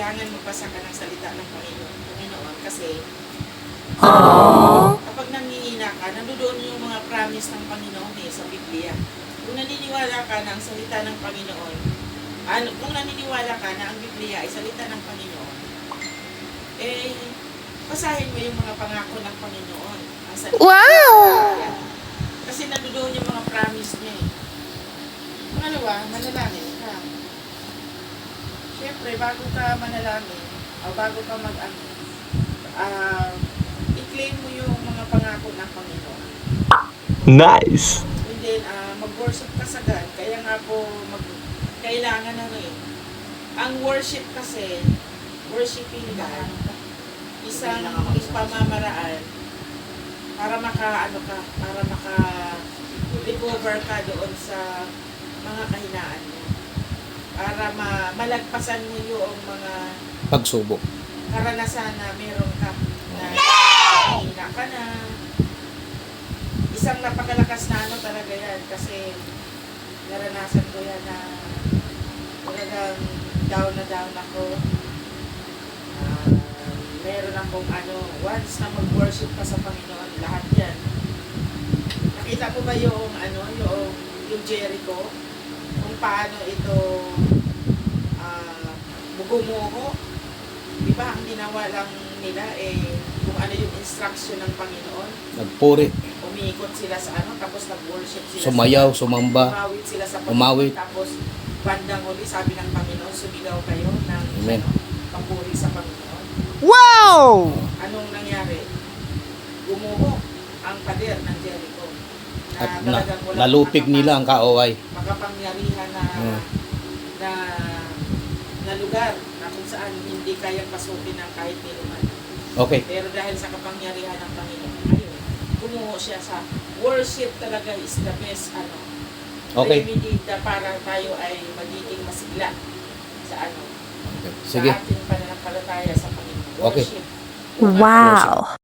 kailangan magbasa ka ng salita ng Panginoon kasi kapag nangihina ka, nandoon yung mga promise ng Panginoon sa Biblia. Kung naniniwala ka na ang salita ng Panginoon, kung naniniwala ka na ang Biblia ay salita ng Panginoon, basahin mo yung mga pangako ng Panginoon. Ang salita ng Biblia. Kasi nandoon yung mga promise niya Pangalawa, manalangin ka. Siyempre, bago ka manalangin, o bago ka i-claim mo yung mga pangako ng Panginoon. Nice! And then, mag-worship ka sa God. Kaya nga po, kailangan ang worship kasi, worshiping God, isang pamamaraan para maka-recover ka doon sa mga kahinaan mo. Para malagpasan mo yung mga Pagsubok. karanasan na meron ka na hina ka na. Isang napakalakas na talaga yan kasi naranasan ko yan na talagang down na down ako. Meron akong once na mag-worship ka sa Panginoon, lahat yan. Nakita ko ba yung Jericho? Kung paano ito bugumuho? Diba, ang ginawa lang nila kung ano yung instruction ng Panginoon. Nagpuri. Umiikot sila sa tapos nag-worship sila. Sumayaw, sumamba. Umawit sila sa Panginoon. Umawit. Tapos bandang huli, sabi ng Panginoon, sumigaw kayo ng Amen. papuri sa Panginoon. Wow! Anong nangyari? Gumuho ang pader ng Jericho. At talagang walang nalupig nila ang kaaway. makapangyarihan na lugar na kung saan hindi kayang pasukin ng kahit niluman. Okay. Pero dahil sa kapangyarihan ng Panginoon, ayun, gumuho siya sa worship talaga is the best Okay. remedy para tayo ay magiging masigla sa Sige. sa ating pananampalataya sa Panginoon. Okay. Worship. Wow!